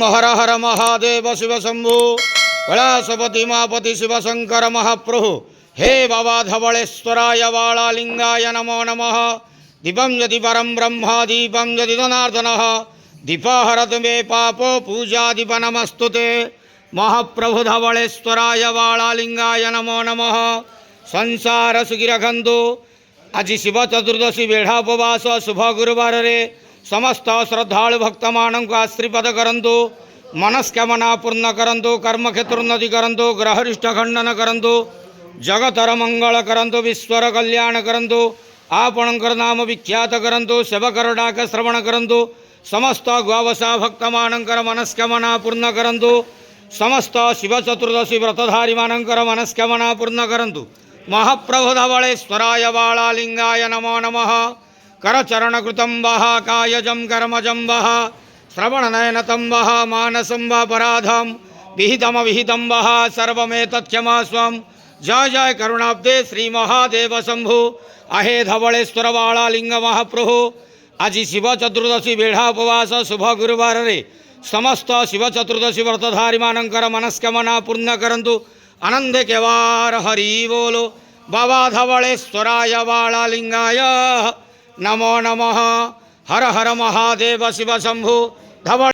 हर हर महादेव शिव शंभु कैलासपति मापति शिव शंकर महाप्रभु। हे बाबा धवलेश्वराय वालालिंगाय नमो नमः। दीपं यदि परं ब्रह्म दीपं यदि जनार्दनः दीपहरत मे पापो पूजा दीप नमस्तुते। महाप्रभु धवलेश्वराय वालालिंगाय नमो नमः। संसार सुखी रखंतु। आज शिव चतुर्दशी बेढ़ा उपवास शुभ गुरुवार रे समस्त श्रद्धालु भक्त मानक आश्रीपद करंतु। मनस्कामना पूर्ण करंतु। कर्म क्षेत्र उन्नति करंतु। ग्रहरिष्ठ खंडन करंतु। जगतर मंगल करंतु। विश्वर कल्याण करंतु। आपणकर नाम विख्यात करंतु। सेवकर डाक श्रवण करंतु। समस्त गौवसा भक्त मानकर मनस्कामना पूर्ण करंतु। समस्त शिव चतुर्दशी व्रतधारी मानकर मनस्कामना पूर्ण करंतु। महाप्रभु धवलेश्वराय वालालिंगाय नमो नमः। करचरणकृतं वः कायजं कर्मजं वः श्रवणनयनतं वः मानसं वा पराधं विहितमविहितं वः सर्वमेतत्क्षमास्वं। जय जय करुणाब्दे श्री महादेव शंभु। आहे धवलेश्वर वालालिंग महाप्रभु। आज शिव चतुर्दशी बेढ़ा उपवास शुभ गुरुवार रे समस्त शिव चतुर्दशी व्रतधारी मानकर मनस्कामना पूर्ण करंतु। आनंद केवार हरि बोलो। बाबा धवलेश्वराय वालालिंगाय नमो नमः। हर हर महादेव शिव शंभु। धवल